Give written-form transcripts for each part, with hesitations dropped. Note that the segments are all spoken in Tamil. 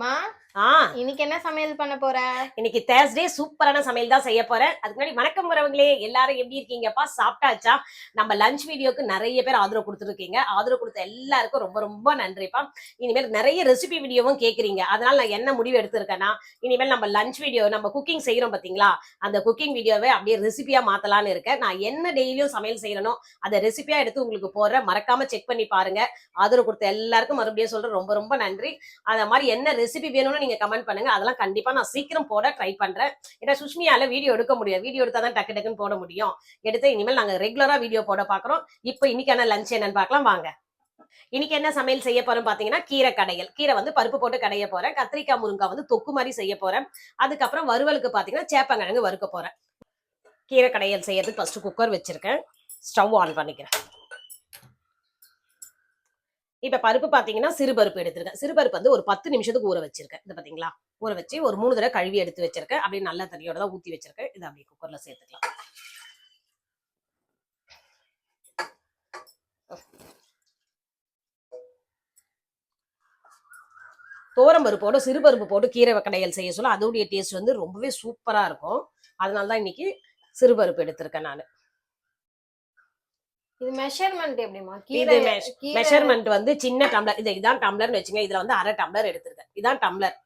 மா ஆ இன்னைக்கு என்ன சமையல் பண்ண போற? இன்னைக்கு தேர்ஸ்டே சூப்பரான சமையல் தான் செய்ய போறேன். அதுக்கு முன்னாடி வணக்கம் வரவங்களே, எல்லாரும் எப்படி இருக்கீங்கப்பா? சாப்பிட்டாச்சா? நம்ம லஞ்ச் வீடியோக்கு நிறைய பேர் ஆதரவு கொடுத்துருக்கீங்க. ஆதரவு கொடுத்த எல்லாருக்கும் ரொம்ப ரொம்ப நன்றிப்பா. இனிமேல் நிறைய ரெசிபி வீடியோவும் கேட்குறீங்க. அதனால நான் என்ன முடிவு எடுத்திருக்கேன்னா, இனிமேல் நம்ம லஞ்ச் வீடியோ நம்ம குக்கிங் செய்யறோம் பாத்தீங்களா, அந்த குக்கிங் வீடியோவை அப்படியே ரெசிபியா மாத்தலான்னு இருக்கேன். நான் என்ன டெய்லியும் சமையல் செய்யறனோ அதை ரெசிபியா எடுத்து உங்களுக்கு போடுறேன். மறக்காம செக் பண்ணி பாருங்க. ஆதரவு கொடுத்த எல்லாருக்கும் மறுபடியும் சொல்றேன், ரொம்ப ரொம்ப நன்றி. அத மாதிரி என்ன ரெசிபி வேணும்னு நீங்க கமெண்ட் பண்ணுங்க. அதெல்லாம் கண்டிப்பா நான் சீக்கிரம் போட ட்ரை பண்றேன். ஏன்னா சுஷ்மியால வீடியோ எடுக்க முடியாது. வீடியோ எடுத்தா தான் டக்கு டக்குன்னு போட முடியும். எடுத்து இனிமேல் நாங்க ரெகுலரா வீடியோ போட பாக்குறோம். இப்போ இன்னைக்கான லஞ்ச் என்னன்னு பார்க்கலாம் வாங்க. இன்னைக்கு என்ன சமையல் செய்ய போறோம் பாத்தீங்கன்னா, கீரை கடையல். கீரை வந்து பருப்பு போட்டு கடைய போறேன். கத்திரிக்காய் முருங்காய் வந்து தொக்கு மாதிரி செய்ய போறேன். அதுக்கப்புறம் வறுவலுக்கு பாத்தீங்கன்னா சேப்பங்கிழங்கு வறுக்க போறேன். கீரை கடையல் செய்யறதுக்கு ஃபர்ஸ்ட் குக்கர் வச்சிருக்கேன். ஸ்டவ் ஆன் பண்ணிக்கிறேன். இப்ப பருப்பு பாத்தீங்கன்னா சிறுபருப்பு எடுத்திருக்கேன். சிறுபருப்பு வந்து ஒரு 10 நிமிஷத்துக்கு ஊற வச்சிருக்கேன். இது பாத்தீங்களா, ஊற வச்சு ஒரு 3 தடவை கழுவி எடுத்து வச்சிருக்கேன். அப்படியே நல்ல தண்ணியோட தான் ஊத்தி வச்சிருக்கேன். இதை அப்படியே குக்கர்ல சேர்த்துக்கலாம். தோரம் பருப்போட சிறுபருப்பு போட்டு கீரை கடையல் செய்ய சொல்ல அதோடைய டேஸ்ட் வந்து ரொம்பவே சூப்பரா இருக்கும். அதனாலதான் இன்னைக்கு சிறுபருப்பு எடுத்திருக்கேன் நான். இது மெஷர்மென்ட் எப்படிமா? இது மெஷர்மென்ட் வந்து சின்ன டம்ளர், இதான் டம்ளர்னு வச்சுங்க. இதுல வந்து 1/2 டம்ளர் எடுத்திருக்கேன். இதான் டம்ளர்.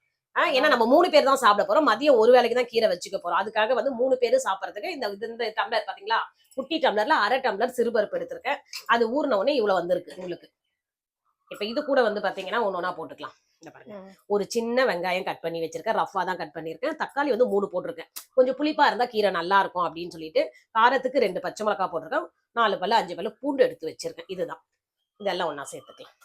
ஏன்னா நம்ம 3 பேர் தான் சாப்பிட போறோம். மதியம் ஒரு வேளைக்கு தான் கீரை வச்சுக்க போறோம். அதுக்காக வந்து 3 பேரு சாப்பிடறதுக்கு இந்த டம்ளர் பாத்தீங்களா, குட்டி டம்ளர்ல 1/2 டம்ளர் சிறுபருப்பு எடுத்திருக்கேன். அது ஊர்ன உடனே இவ்வளவு வந்திருக்கு உங்களுக்கு. இப்ப இது கூட வந்து பாத்தீங்கன்னா ஒன்னொன்னா போட்டுக்கலாம். இந்த பாருங்க, ஒரு சின்ன வெங்காயம் கட் பண்ணி வச்சிருக்கேன். ரஃபா தான் கட் பண்ணிருக்கேன். தக்காளி வந்து 3 போட்டிருக்கேன். கொஞ்சம் புளிப்பா இருந்தா கீரை நல்லா இருக்கும் அப்படின்னு சொல்லிட்டு காரத்துக்கு 2 பச்சை மிளகாய் போட்டிருக்கேன். 4 பல்லு 5 பல்லு பூண்டு எடுத்து வச்சிருக்கேன். இதுதான், இதெல்லாம் ஒன்னா சேர்த்துக்கலாம்.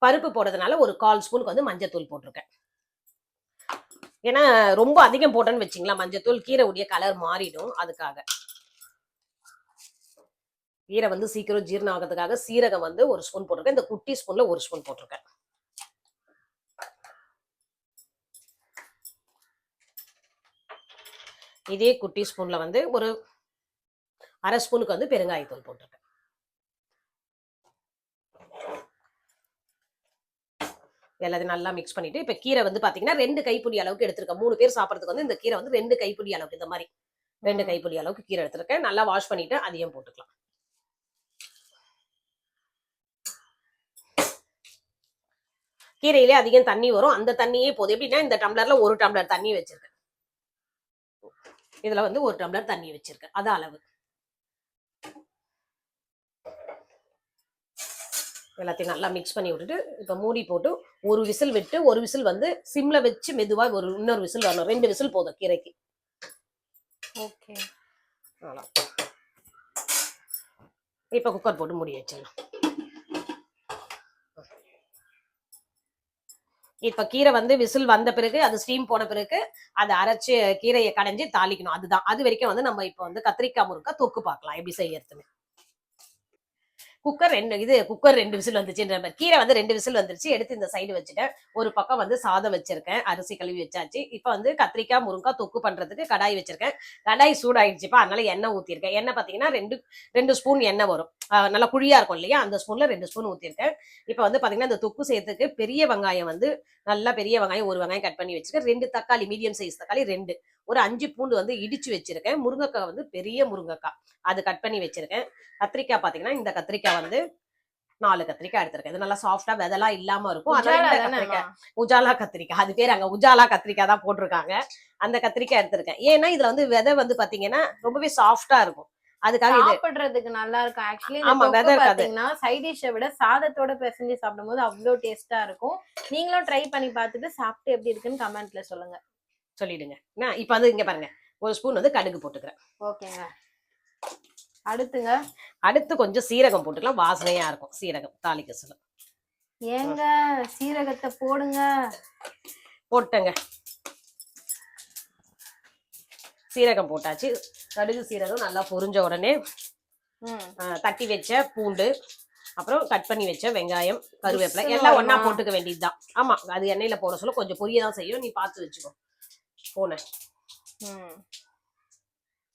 பருப்பு போடுறதுனால ஒரு 1/4 ஸ்பூனுக்கு வந்து மஞ்சத்தூள் போட்டிருக்கேன். ஏன்னா ரொம்ப அதிகம் போட்டேன்னு வச்சிங்களா மஞ்சத்தூள், கீரை உடைய கலர் மாறிடும். அதுக்காக கீரை வந்து சீக்கிரம் ஜீரணம் ஆகிறதுக்காக சீரகம் வந்து 1 ஸ்பூன் போட்டிருக்கேன். இந்த குட்டி ஸ்பூன்ல 1 ஸ்பூன் போட்டிருக்கேன். இதே குட்டி ஸ்பூன்ல வந்து ஒரு 1/2 ஸ்பூனுக்கு வந்து பெருங்காயத்தூள் போட்டிருக்கேன். எல்லாத்தையும் நல்லா மிக்ஸ் பண்ணிட்டு இப்ப கீரை வந்து பாத்தீங்கன்னா 2 கைப்பிடி அளவுக்கு எடுத்திருக்கேன். 3 பேர் சாப்பிடறதுக்கு வந்து இந்த கீரை வந்து 2 கைப்பிடி அளவுக்கு, இந்த மாதிரி 2 கைப்பிடி அளவுக்கு கீரை எடுத்திருக்கேன். நல்லா வாஷ் பண்ணிட்டு அதையும் போட்டுக்கலாம். கீரையிலே அதிகம் தண்ணி வரும். அந்த தண்ணியே போதும். எப்படின்னா இந்த டம்ளர்ல 1 டம்ளர் தண்ணி வச்சிருக்கேன். இதுல வந்து 1 டம்ளர் தண்ணி வச்சிருக்கேன். அது அளவு. எல்லாத்தையும் நல்லா மிக்ஸ் பண்ணி விட்டுட்டு இப்ப மூடி போட்டு ஒரு விசில் விட்டு, ஒரு விசில் வந்து சிம்ல வச்சு மெதுவா இன்னொரு விசில் வரணும். 2 விசில் போதும் கீரைக்கு. ஓகே, இப்ப குக்கர் போட்டு மூடி வச்சிடலாம். இப்ப கீரை வந்து விசில் வந்த பிறகு, அது ஸ்டீம் போன பிறகு அதை அரைச்சு கீரையை கடைஞ்சி தாளிக்கணும். அதுதான். அது வரைக்கும் வந்து நம்ம இப்ப வந்து கத்திரிக்காய் முருங்கக்காய் தொக்கு பார்க்கலாம் எப்படி செய்யறதுன்னு. குக்கர் 2 விசில் வந்துச்சு. கீரை வந்து 2 விசில் வந்துருச்சு. எடுத்து இந்த சைடு வச்சுட்டேன். ஒரு பக்கம் வந்து சாதம் வச்சிருக்கேன். அரிசி கழுவி வச்சாச்சு. இப்ப வந்து கத்திரிக்காய் முருங்கக்காய் தொக்கு பண்றதுக்கு கடாய் வச்சிருக்கேன். கடாய் சூடாயிடுச்சுப்பா. அதனால எண்ணெய் ஊத்திருக்கேன். எண்ணெய் பாத்தீங்கன்னா 2 ஸ்பூன் எண்ணெய் வரும். நல்லா குழியா இருக்கும் இல்லையா, அந்த ஸ்பூன்ல 2 ஸ்பூன் ஊத்திருக்கேன். இப்ப வந்து பாத்தீங்கன்னா இந்த தொக்கு செய்யறதுக்கு பெரிய வெங்காயம் வந்து நல்லா பெரிய வெங்காயம் 1 வெங்காயம் கட் பண்ணி வச்சிருக்கேன். 2 தக்காளி மீடியம் சைஸ் தக்காளி 2, ஒரு 5 பூண்டு வந்து இடிச்சு வச்சிருக்கேன். முருங்கைக்காய் வந்து பெரிய முருங்கைக்காய் அது கட் பண்ணி வச்சிருக்கேன். கத்திரிக்காய் பாத்தீங்கன்னா இந்த கத்திரிக்காய் வந்து 4 கத்திரிக்காய் எடுத்திருக்கேன். இது நல்லா சாஃப்டா விதெல்லாம் இல்லாம இருக்கும். அதனால இந்த கத்திரிக்காய் உஜாலா கத்திரிக்காய், அது பேர் அங்க உஜாலா கத்திரிக்காய் தான் போட்டிருக்காங்க. அந்த கத்திரிக்காய் எடுத்திருக்கேன். ஏன்னா இதுல வந்து விதை வந்து பாத்தீங்கன்னா ரொம்பவே சாஃப்டா இருக்கும். அதுக்காக சாப்பிடுறதுக்கு நல்லா இருக்கும். ஆக்சுவலி இந்த தொக்கு பாத்தீங்கன்னா சைட் டிஷ்ஷை விட சாதத்தோட பிசைஞ்சு சாப்பிடும்போது அவ்வளோ டேஸ்டா இருக்கும். நீங்களும் ட்ரை பண்ணி பார்த்துட்டு சாப்பிட்டு எப்படி இருக்குன்னு கமெண்ட்ல சொல்லிடுங்க. இப்ப வந்து இங்க பாருங்க, 1 ஸ்பூன் வந்து கடுகு போட்டுக்கிறேன். ஓகேங்க. அடுத்துங்க, அடுத்து கொஞ்சம் சீரகம் போட்டுக்கலாம். வாசனையா இருக்கும் சீரகம் தாளிக்க சொல்ல. ஏங்க சீரகத்தை போடுங்க. போட்டங்க, சீரகம் போட்டாச்சு. கடுகு சீரகம் நல்லா பொரிஞ்ச உடனே தட்டி வச்ச பூண்டு, அப்புறம் கட் பண்ணி வச்ச வெங்காயம், கருவேப்பிலை எல்லாம் ஒன்னா போட்டுக்க வேண்டியதுதான். ஆமா, அது எண்ணெயில போட சொல்ல கொஞ்சம் பொரியதான் செய்யும். நீ பார்த்து வச்சுக்கோ. போன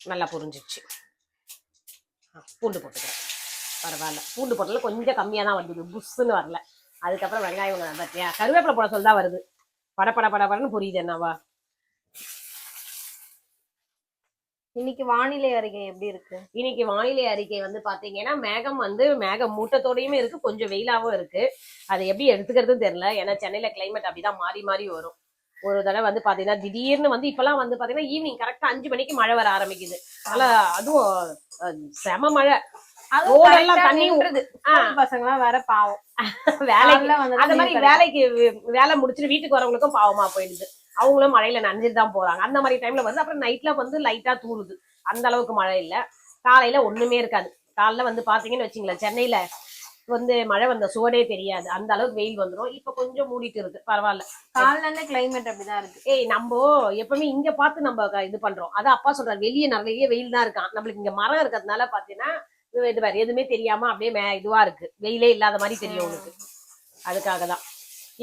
நல்லா புரிஞ்சிச்சு. பூண்டு போட்டுக்கிறேன். பரவாயில்ல. பூண்டு போட்டதுல கொஞ்சம் கம்மியா தான் வந்தது, புஷ்ஷுன்னு வரல. அதுக்கப்புறம் வெங்காயம் பார்த்தியா, கருவேப்பிலை போட சொல்லதான் வருது. படன்னு புரியுது என்னவா. இன்னைக்கு வானிலை அறிக்கை எப்படி இருக்கு? இன்னைக்கு வானிலை அறிக்கை வந்து பாத்தீங்கன்னா மேகம் மூட்டத்தோடையுமே இருக்கு, கொஞ்சம் வெயிலாவும் இருக்கு. அதை எப்படி எடுத்துக்கிறதுன்னு தெரியல. ஏன்னா சென்னையில கிளைமேட் அப்படிதான் மாறி மாறி வரும். ஒரு தடவை வந்து பாத்தீங்கன்னா திடீர்னு வந்து இப்பெல்லாம் வந்து பாத்தீங்கன்னா ஈவினிங் கரெக்டா 5 மணிக்கு மழை வர ஆரம்பிக்குது. அதனால அதுவும் செம மழை. தண்ணி பசங்க எல்லாம் வேற பாவம் வேலைக்கு அந்த மாதிரி வேலை முடிச்சுட்டு வீட்டுக்கு வரவங்களுக்கும் பாவமா போயிடுது. அவங்களும் மழையில நனைஞ்சிட்டு தான் போறாங்க. அந்த மாதிரி டைம்ல வந்து அப்புறம் நைட்ல வந்து லைட்டா தூருது. அந்த அளவுக்கு மழை இல்ல. காலையில ஒண்ணுமே இருக்காது. காலைல வந்து பாத்தீங்கன்னு வச்சுங்களேன், சென்னையில வந்து மழை வந்த சுவடே தெரியாது. அந்த அளவுக்கு வெயில் வந்துடும். இப்ப கொஞ்சம் மூடிட்டு இருக்கு, பரவாயில்ல. காலைல இருந்து கிளைமேட் அப்படிதான் இருக்கு. நம்ம எப்பவுமே இங்க பார்த்து நம்ம இது பண்றோம். அதான் அப்பா சொல்றாரு, வெளியே நிறைய வெயில் தான் இருக்கான். நம்மளுக்கு இங்க மரம் இருக்கிறதுனால பாத்தீங்கன்னா இது வேற எதுவுமே தெரியாம அப்படியே இதுவா இருக்கு, வெயிலே இல்லாத மாதிரி தெரியும் உனக்கு. அதுக்காக தான்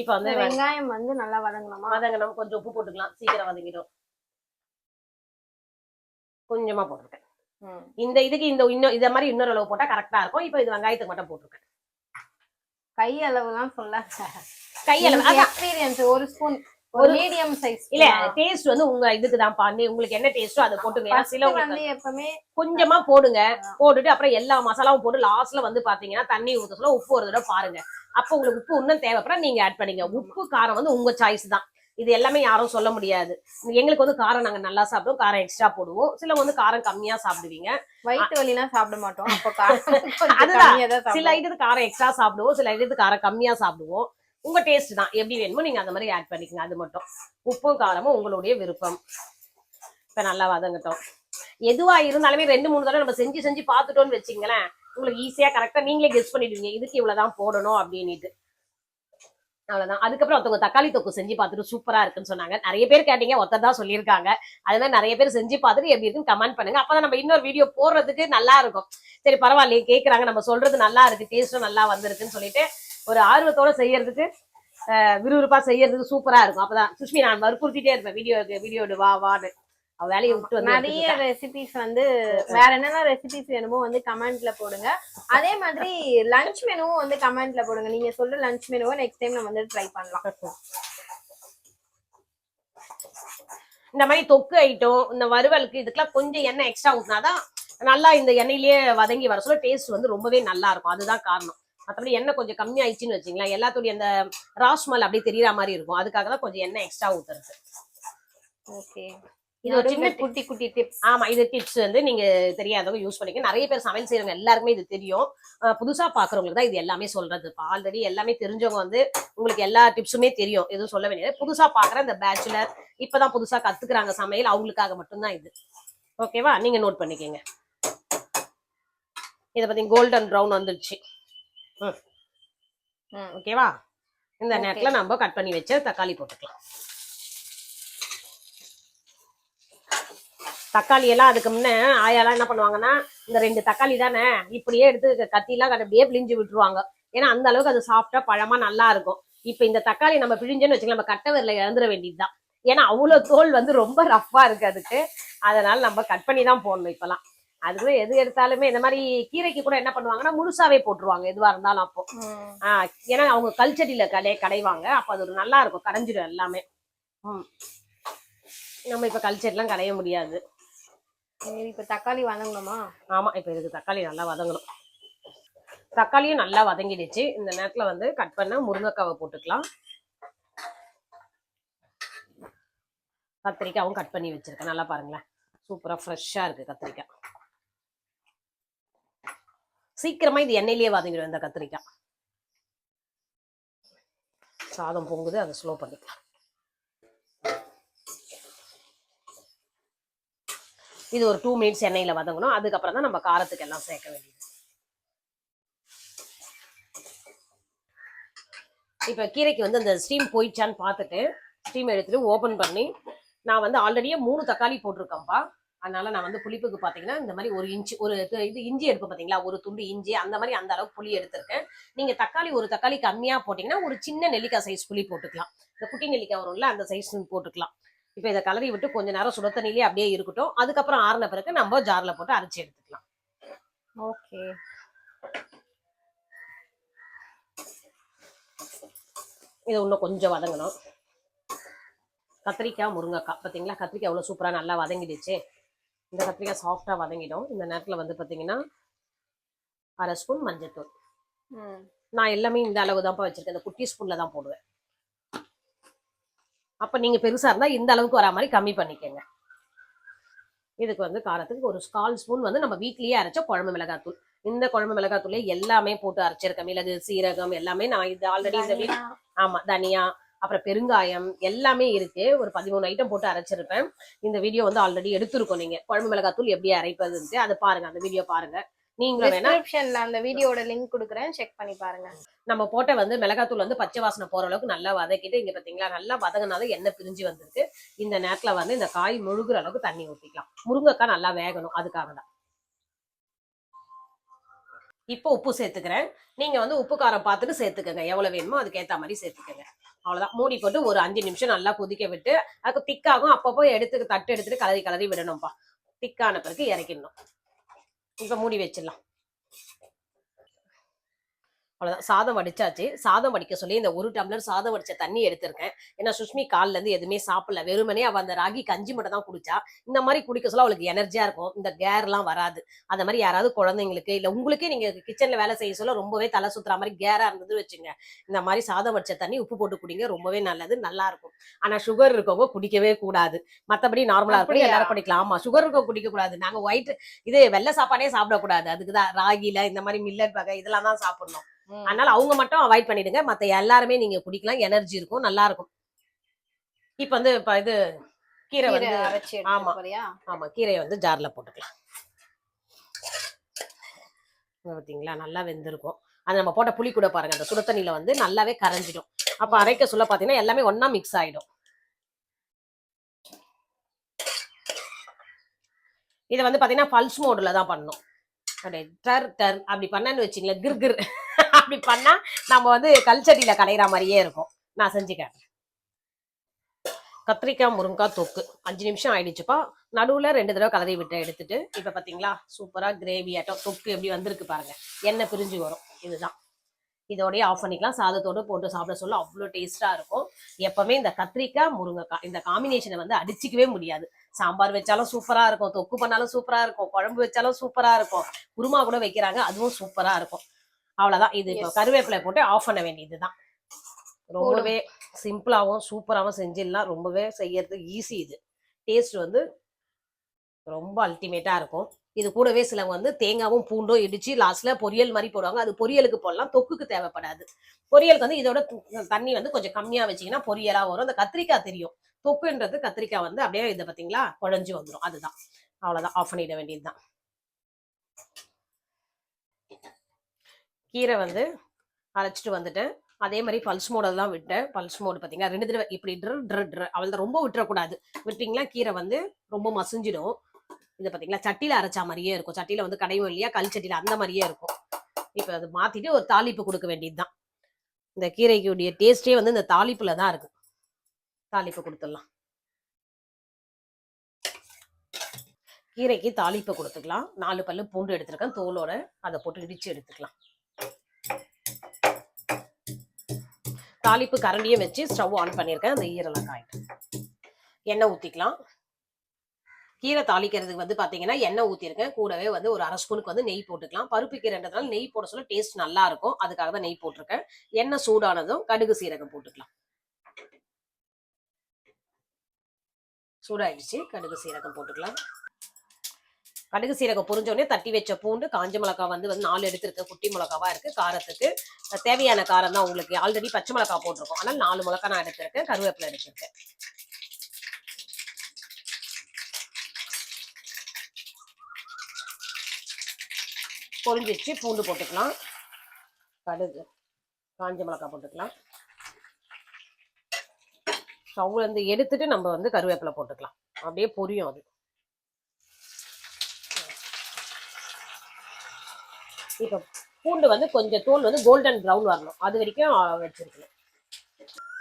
இப்ப வந்து வெங்காயம் வந்து நல்லா வதங்கணும். கொஞ்சம் உப்பு போட்டுக்கலாம், சீக்கிரம் வதங்கிடும். கொஞ்சமா போட்டிருக்கேன். இந்த இதுக்கு இத மாதிரி இன்னொரு அளவு போட்டா கரெக்டா இருக்கும். இப்ப இது வெங்காயத்துக்கு மட்டும் போட்டிருக்கேன். கை அளவுலாம் சொல்ல, கை அளவு எக்ஸ்பீரியன்ஸ். ஒரு ஸ்பூன், ஒரு மீடியம் சைஸ். இல்ல டேஸ்ட் வந்து உங்க இதுக்கு தான் பாண்டி, உங்களுக்கு என்ன டேஸ்டோ அதை போட்டுங்க. வந்து எப்பவுமே கொஞ்சமா போடுங்க. போட்டுட்டு அப்புறம் எல்லா மசாலாவும் போட்டு லாஸ்ட்ல வந்து பாத்தீங்கன்னா தண்ணி ஊத்த சொல்ல உப்பு ஒரு தடவை பாருங்க. அப்ப உங்களுக்கு உப்பு இன்னும் தேவைப்பட நீங்க ஆட் பண்ணிங்க. உப்பு காரம் வந்து உங்க சாய்ஸ் தான். இது எல்லாமே யாரும் சொல்ல முடியாது. எங்களுக்கு வந்து காரம் நாங்க நல்லா சாப்பிடுவோம், காரம் எக்ஸ்ட்ரா போடுவோம். சில வந்து காரம் கம்மியா சாப்பிடுவீங்க. வயிற்று வலிலாம் சாப்பிட மாட்டோம். அப்ப காரம் அதுதான், சில ஐட்டத்துக்கு காரம் எக்ஸ்ட்ரா சாப்பிடுவோம், சில ஐட்டத்துக்கு காரம் கம்மியா சாப்பிடுவோம். உங்க டேஸ்ட் தான், எப்படி வேணுமோ நீங்க அந்த மாதிரி ஆட் பண்ணிக்கங்க. அது மட்டும் உப்பும் காரமும் உங்களுடைய விருப்பம். இப்ப நல்லா வதங்கட்டும். எதுவா இருந்தாலுமே 2-3 தடவை நம்ம செஞ்சு பார்த்துட்டோம்னு வச்சுங்களேன், உங்களுக்கு ஈஸியா கரெக்டா நீங்களே கெஸ் பண்ணிடுவீங்க இதுக்கு இவ்வளவுதான் போடணும் அப்படின்னுட்டு. அவ்வளவுதான். அதுக்கப்புறம் ஒருத்தவங்க தக்காளி தொக்கு செஞ்சு பார்த்துட்டு சூப்பரா இருக்குன்னு சொன்னாங்க. நிறைய பேர் கேட்டீங்க, ஒருத்தர் தான் சொல்லியிருக்காங்க. அது மாதிரி நிறைய பேர் செஞ்சு பார்த்துட்டு எப்படி இருக்குன்னு கமெண்ட் பண்ணுங்க. அப்பதான் நம்ம இன்னொரு வீடியோ போடுறதுக்கு நல்லா இருக்கும். சரி பரவாயில்லையே, கேட்கறாங்க, நம்ம சொல்றது நல்லா இருக்கு, டேஸ்டும் நல்லா வந்திருக்குன்னு சொல்லிட்டு ஒரு ஆர்வத்தோட செய்யறதுக்கு, விறுவிறுப்பா செய்யறதுக்கு சூப்பரா இருக்கும். அப்பதான் சுஷ்மி நான் வற்புறுத்திட்டே இருப்பேன், வீடியோ வான்னு. வேலையை விட்டு வந்து நிறைய ரெசிபிஸ் வந்து வேற என்னென்ன ரெசிபிஸ் வேணுமோ வந்து கமெண்ட்ல போடுங்க. அதே மாதிரி லஞ்ச் மெனுவும் வந்து கமெண்ட்ல போடுங்க. நீங்க சொல்ற லஞ்ச் மெனுவை நெக்ஸ்ட் டைம் நம்ம வந்து ட்ரை பண்ணலாம். இந்த மாதிரி தொக்கு ஐட்டம், இந்த வறுவலுக்கு இதுக்கெல்லாம் கொஞ்சம் எண்ணெய் எக்ஸ்ட்ரா ஊத்தினாதான் நல்லா இந்த எண்ணெயிலேயே வதங்கி வர சொல்ல டேஸ்ட் வந்து ரொம்பவே நல்லா இருக்கும். அதுதான் காரணம். மற்றபடி எண்ணெய் கொஞ்சம் கம்மி ஆயிடுச்சுன்னு வச்சுங்களேன், எல்லாத்துடைய அந்த ராஸ்மல் அப்படியே தெரியற மாதிரி இருக்கும். அதுக்காக தான் கொஞ்சம் எண்ணெய் எக்ஸ்ட்ரா ஊத்துறது. ஓகே, இது ஒரு சின்ன குட்டி டிப்ஸ். ஆமா, இது டிப்ஸ் வந்து நீங்க தெரியாதவங்க யூஸ் பண்ணிக்க. நிறைய பேர் சமையல் செய்யறவங்க எல்லாருக்குமே இது தெரியும். புதுசா பாக்குறவங்களுக்கு தான் இது எல்லாமே சொல்றது. ஆல்ரெடி எல்லாமே தெரிஞ்சவங்க வந்து உங்களுக்கு எல்லா டிப்ஸுமே தெரியும், எதுவும் சொல்ல வேண்டியது. புதுசா பாக்குற இந்த பேச்சுலர் இப்பதான் புதுசா கத்துக்கிறாங்க சமையல், அவங்களுக்காக மட்டும்தான் இது. ஓகேவா, நீங்க நோட் பண்ணிக்கங்க. இதை பத்தி கோல்டன் ப்ரௌன் வந்துருச்சு. ஓகேவா, இந்த நேரத்துல நம்ம கட் பண்ணி வச்ச தக்காளி போட்டுக்கலாம். தக்காளி எல்லாம் அதுக்கு முன்ன ஆயாலாம் என்ன பண்ணுவாங்கன்னா, இந்த 2 தக்காளி தானே இப்படியே எடுத்து கத்திலாம் அப்படியே பிழிஞ்சு விட்டுருவாங்க. ஏன்னா அந்த அளவுக்கு அது சாஃப்டா பழமா நல்லா இருக்கும். இப்ப இந்த தக்காளி நம்ம பிழிஞ்சோன்னு வச்சுக்கலாம், நம்ம கட்டை விரல இழந்துட வேண்டியதுதான். ஏன்னா அவ்வளவு தோல் வந்து ரொம்ப ரஃப்பா இருக்கு அதுக்கு. அதனால நம்ம கட் பண்ணி தான் போடணும் இப்பெல்லாம். அதுவே எது எடுத்தாலுமே இந்த மாதிரி கீரைக்கு கூட என்ன பண்ணுவாங்கன்னா முழுசாவே போட்டுருவாங்க எதுவா இருந்தாலும். அப்போ ஏன்னா அவங்க கல்ச்சடியில கடைவாங்க, அப்ப அது ஒரு நல்லா இருக்கும், கடைஞ்சிடும் எல்லாமே. நம்ம இப்ப கல்ச்சடிலாம் கடைய முடியாது. இப்ப தக்காளி வதங்கணுமா? ஆமா, இப்ப இதுக்கு தக்காளி நல்லா வதங்கணும். தக்காளியும் நல்லா வதங்கிடுச்சு. இந்த நேரத்துல வந்து கட் பண்ண முருங்கைக்காவை போட்டுக்கலாம். கத்திரிக்காவும் கட் பண்ணி வச்சிருக்கேன். நல்லா பாருங்களேன், சூப்பரா ஃப்ரெஷ்ஷா இருக்கு கத்திரிக்காய். சீக்கிரமா இது எண்ணெயிலேயே வதங்கிடும் இந்த கத்திரிக்காய். சாதம் பொங்குது, அதை ஸ்லோ பண்ணிக்கலாம். இது ஒரு 2 மினிட்ஸ் எண்ணெயில வதங்கணும். அதுக்கப்புறம் தான் நம்ம காரத்துக்கு எல்லாம் சேர்க்க வேண்டியது. இப்ப கீரைக்கு வந்து அந்த ஸ்டீம் போயிடுச்சான்னு பார்த்துட்டு ஸ்டீம் எடுத்துட்டு ஓபன் பண்ணி, நான் வந்து ஆல்ரெடியே 3 தக்காளி போட்டிருக்கேன்ப்பா. அதனால நான் வந்து புளிப்புக்கு பாத்தீங்கன்னா இந்த மாதிரி 1 இன்ச்சு ஒரு இது இஞ்சி எடுப்போம் பாத்தீங்களா, ஒரு துண்டு இஞ்சி, அந்த மாதிரி அந்த அளவுக்கு புளி எடுத்திருக்கேன். நீங்க தக்காளி ஒரு தக்காளி கம்மியா போட்டீங்கன்னா ஒரு சின்ன நெல்லிக்காய் சைஸ் புளி போட்டுக்கலாம். இந்த குட்டி நெல்லிக்காய் வரும்ல, அந்த சைஸ் போட்டுக்கலாம். இப்ப இதை கலரி விட்டு கொஞ்ச நேரம் சுட தண்ணியிலே அப்படியே இருக்கட்டும். அதுக்கப்புறம் ஆறுன பிறகு நம்ம ஜார்ல போட்டு அரைச்சி எடுத்துக்கலாம். ஓகே, இது இன்னும் கொஞ்சம் வதங்கணும். கத்திரிக்காய் முருங்கைக்காய் பார்த்தீங்களா, கத்திரிக்காய் எவ்வளோ சூப்பராக நல்லா வதங்கிடுச்சு. இந்த கத்திரிக்காய் சாஃப்டாக வதங்கிடும். இந்த நேரத்தில் வந்து பார்த்தீங்கன்னா 1/2 ஸ்பூன் மஞ்சள்தூள். நான் எல்லாமே இந்த அளவு தான்ப்பா வச்சிருக்கேன். இந்த குட்டி ஸ்பூன்ல தான் போடுவேன். அப்போ நீங்கள் பெருசாக இருந்தால் இந்த அளவுக்கு வரா மாதிரி கம்மி பண்ணிக்கோங்க. இதுக்கு வந்து காரத்துக்கு ஒரு 1/4 ஸ்பூன் வந்து நம்ம வீட்லயே அரைச்ச குழம்பு மிளகாத்தூள். இந்த குழம்பு மிளகாத்தூளே எல்லாமே போட்டு அரைச்சிருக்கேன். மிளகு, சீரகம் எல்லாமே நான் இது ஆல்ரெடி இந்த வீட் ஆமா தனியா, அப்புறம் பெருங்காயம் எல்லாமே இருக்கு. ஒரு 13 ஐட்டம் போட்டு அரைச்சிருப்பேன். இந்த வீடியோ வந்து ஆல்ரெடி எடுத்திருக்கோம். நீங்க குழம்பு மிளகாத்தூள் எப்படி அரைப்பதுன்ட்டு அதை பாருங்க, அந்த வீடியோ பாருங்க. நீங்களும் வேணா டிஸ்கிரிப்ஷன்ல அந்த வீடியோட லிங்க் கொடுக்குறேன், செக் பண்ணி பாருங்க. நம்ம போட்ட வந்து மிளகாத்தூள் வந்து பச்சை வாசனை போற அளவுக்கு நல்லா வதக்கிட்டு, இங்க பாத்தீங்களா நல்லா வதங்கினாலும் எண்ணெய் பிரிஞ்சு வந்திருக்கு. இந்த நேரத்துல வந்து இந்த காய் முழுகுற அளவுக்கு தண்ணி ஊற்றிக்கலாம். முருங்கைக்காய் நல்லா வேகணும், அதுக்காக தான். இப்போ உப்பு சேர்த்துக்கிறேன். நீங்க வந்து உப்பு காரம் பார்த்துட்டு சேர்த்துக்கங்க, எவ்வளவு வேணுமோ அதுக்கு ஏத்த மாதிரி சேர்த்துக்கங்க. அவ்வளவுதான். மூடி போட்டு ஒரு 5 நிமிஷம் நல்லா கொதிக்க விட்டு அதுக்கு திக்காகும். அப்பப்போ தட்டு எடுத்துட்டு கலரி கலரி விடணும்ப்பா. திக்கான பிறகு இறக்கிடணும். இப்ப மூடி வச்சிடலாம். அவ்வளவுதான். சாதம் வடிச்சாச்சு. சாதம் வடிக்க சொல்லி இந்த 1 டம்ளர் சாதம் வடிச்ச தண்ணி எடுத்திருக்கேன். ஏன்னா சுஷ்மி கால்ல இருந்து எதுவுமே சாப்பிடல, வெறுமனே அவ அந்த ராகி கஞ்சி மட்டும் தான் குடிச்சா. இந்த மாதிரி குடிக்க சொல்ல அவளுக்கு எனர்ஜியா இருக்கும், இந்த கேர் எல்லாம் வராது. அந்த மாதிரி யாராவது குழந்தைங்களுக்கு இல்ல உங்களுக்கே நீங்க கிச்சன்ல வேலை செய்ய சொல்ல ரொம்பவே தலை சுத்துற மாதிரி கேரா இருந்தது வச்சுங்க, இந்த மாதிரி சாதம் வடிச்ச தண்ணி உப்பு போட்டு குடிங்க, ரொம்பவே நல்லது, நல்லா இருக்கும். ஆனா சுகர் இருக்கவங்க குடிக்கவே கூடாது. மத்தபடி நார்மலா இருக்கும் எல்லாரும் குடிக்கலாம். ஆமா, சுகர் இருக்கவங்க குடிக்க கூடாது. நாங்க ஒயிட் இது வெள்ளை சாப்பாடே சாப்பிடக்கூடாது. அதுக்குதான் ராகில இந்த மாதிரி மில்லட் வகை இதெல்லாம் தான் சாப்பிடணும். அதனால அவங்க மட்டும் அவாய்ட் பண்ணிடுங்க. மத்த எல்லாருமே நீங்க குடிக்கலாம், எனர்ஜி இருக்கும், நல்லா இருக்கும். இப்ப வந்து இது கீரை வந்து அரைச்சி ஆமா ஆமா கீரையை வந்து ஜார்ல போட்டுக்கலாம். பாத்தீங்களா நல்லா வெந்திருக்கும். அது நம்ம போட்ட புளி கூட பாருங்க, அந்த சுட தண்ணியில வந்து நல்லாவே கரைஞ்சிடும். அப்ப அரைக்க சொல்ல பாத்தீங்கன்னா எல்லாமே ஒன்னா மிக்ஸ் ஆயிடும். இதை வந்து பாத்தீங்கன்னா பல்ஸ் மோடுல தான் பண்ணணும். அப்படி பண்ணு வச்சுங்களேன், கிர் அப்படி பண்ணா நம்ம வந்து கல்ச்சட்டியில கலையிற மாதிரியே இருக்கும். நான் செஞ்சுக்கிறேன். கத்திரிக்காய் முருங்கைக்காய் தொக்கு 5 நிமிஷம் ஆயிடுச்சுப்பா. நடுவுல 2 தடவை கலரி விட்டு எடுத்துட்டு இப்ப பாத்தீங்களா சூப்பரா கிரேவி ஆட்டம் தொக்கு எப்படி வந்திருக்கு பாருங்க, எண்ணெய் பிரிஞ்சு வரும். இதுதான், இதோடய ஆஃப் பண்ணிக்கலாம். சாதத்தோடு போட்டு சாப்பிட சொல்ல அவ்வளோ டேஸ்டா இருக்கும். எப்பவுமே இந்த கத்திரிக்காய் முருங்கைக்காய் இந்த காம்பினேஷனை வந்து அடிச்சிக்கவே முடியாது. சாம்பார் வச்சாலும் சூப்பரா இருக்கும், தொக்கு பண்ணாலும் சூப்பரா இருக்கும், குழம்பு வச்சாலும் சூப்பரா இருக்கும், குருமா கூட வைக்கிறாங்க, அதுவும் சூப்பரா இருக்கும். அவ்வளவுதான். இது இப்போ கருவேப்பிலை போட்டு ஆஃப் பண்ண வேண்டியதுதான். ரொம்பவே சிம்பிளாகவும் சூப்பராகவும் செஞ்சிடலாம். ரொம்பவே செய்யறது ஈஸி. இது டேஸ்ட் வந்து ரொம்ப அல்டிமேட்டா இருக்கும். இது கூடவே சிலவங்க வந்து தேங்காவும் பூண்டும் இடிச்சு லாஸ்ட்ல பொரியல் மாதிரி போடுவாங்க. அது பொரியலுக்கு போடலாம், தொக்குக்கு தேவைப்படாது. பொரியலுக்கு வந்து இதோட தண்ணி வந்து கொஞ்சம் கம்மியா வச்சீங்கன்னா பொரியலா வரும். அந்த கத்திரிக்காய் தெரியும், தொக்குன்றது கத்திரிக்காய் வந்து அப்படியே இதை பார்த்தீங்களா குழஞ்சு வந்துடும். அதுதான், அவ்வளவுதான். ஆஃப் பண்ணிட வேண்டியதுதான். கீரை வந்து அரைச்சிட்டு வந்துட்டேன். அதே மாதிரி பல்ஸ் மோடில் தான் விட்டேன். பல்ஸ் மோடு பார்த்தீங்கன்னா 2 தடவை இப்படி அவள் தான் ரொம்ப விட்டுறக்கூடாது. விட்டீங்களா கீரை வந்து ரொம்ப மசிஞ்சிடும். இது பார்த்தீங்களா சட்டியில் அரைச்சா மாதிரியே இருக்கும். சட்டியில் வந்து கடையும் இல்லையா, கல் சட்டியில் அந்த மாதிரியே இருக்கும். இப்போ அது மாற்றிட்டு ஒரு தாளிப்பு கொடுக்க வேண்டியது தான். இந்த கீரைக்குடைய டேஸ்டே வந்து இந்த தாளிப்பில் தான் இருக்கு. தாளிப்பு கொடுத்துடலாம். கீரைக்கு தாளிப்பு கொடுத்துக்கலாம். 4 பல்லு பூண்டு எடுத்துருக்கேன் தோலோட, அதை போட்டு இடிச்சு எடுத்துக்கலாம். தாளிப்பு கரண்டியை வச்சு ஸ்டவ் ஆன் பண்ணியிருக்கேன். அந்த ஈரலாம் காயிட்டு எண்ணெய் ஊற்றிக்கலாம். கீரை தாளிக்கிறதுக்கு வந்து பார்த்தீங்கன்னா எண்ணெய் ஊற்றிருக்கேன். கூடவே வந்து ஒரு 1/2 ஸ்பூனுக்கு வந்து நெய் போட்டுக்கலாம். பருப்பு கீரைன்றதுனால நெய் போட சொல்ல டேஸ்ட் நல்லா இருக்கும், அதுக்காக தான் நெய் போட்டிருக்கேன். எண்ணெய் சூடானதும் கடுகு சீரகம் போட்டுக்கலாம். சூடாயிடுச்சு, கடுகு சீரகம் போட்டுக்கலாம். கடுகு சீரகம் பொரிஞ்சோடனே தட்டி வச்ச பூண்டு, காஞ்ச மிளகா வந்து 4 எடுத்துருக்கு, குட்டி மிளகாவா இருக்கு. காரத்துக்கு தேவையான காரம் தான். உங்களுக்கு ஆல்ரெடி பச்சை மிளகா போட்டிருக்கோம், ஆனால் 4 மிளகா நான் எடுத்திருக்கேன். கருவேப்பிலை எடுத்திருக்கேன். பொரிஞ்சிச்சு, பூண்டு போட்டுக்கலாம். கடுகு, காஞ்ச மிளகா போட்டுக்கலாம். ஸ்டவ்ல இருந்து எடுத்துட்டு நம்ம வந்து கருவேப்பிலை போட்டுக்கலாம். அப்படியே பொரியும் அது. இப்போ பூண்டு வந்து கொஞ்சம் தோல் வந்து கோல்டன் ப்ரௌன் வரணும், அது வரைக்கும் வச்சிருக்கணும்.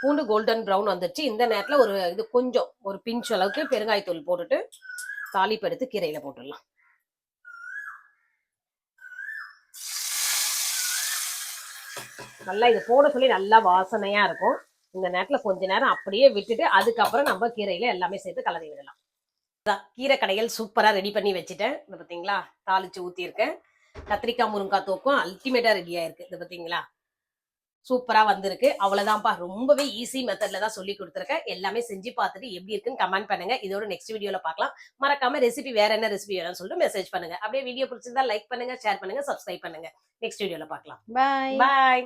பூண்டு கோல்டன் ப்ரௌன் வந்துருச்சு. இந்த நேரத்தில் இது கொஞ்சம் ஒரு பிஞ்ச் அளவுக்கு பெருங்காயத்தூள் போட்டுட்டு தாளிப்பு எடுத்து கீரையில போட்டுடலாம். நல்லா இது போட சொல்லி நல்லா வாசனையா இருக்கும். இந்த நேரத்துல கொஞ்ச நேரம் அப்படியே விட்டுட்டு அதுக்கப்புறம் நம்ம கீரையில எல்லாமே சேர்த்து கலரி விடலாம். கீரை கடைகள் சூப்பரா ரெடி பண்ணி வச்சுட்டேன். இது பாத்தீங்களா, தாளிச்சு ஊத்திருக்கேன். கத்திரிக்காய் முருங்காய் தோக்கும் அல்டிமேட்டா ரெடி ஆயிருக்கு. இது பாத்தீங்களா, சூப்பரா வந்திருக்கு. அவ்வளவுதான்ப்பா, ரொம்பவே ஈஸி மெத்தட்ல தான் சொல்லி கொடுத்துருக்கேன். எல்லாமே செஞ்சு பார்த்துட்டு எப்படி இருக்குன்னு கமெண்ட் பண்ணுங்க. இதோட நெக்ஸ்ட் வீடியோல பார்க்கலாம். மறக்காம ரெசிபி வேற என்ன ரெசிபி வேணும்னு சொல்லிட்டு மெசேஜ் பண்ணுங்க. அப்படியே வீடியோ பிடிச்சிருந்தா லைக் பண்ணுங்க, ஷேர் பண்ணுங்க, சப்ஸ்கிரைப் பண்ணுங்க. நெக்ஸ்ட் வீடியோல பார்க்கலாம். பாய். பாய்.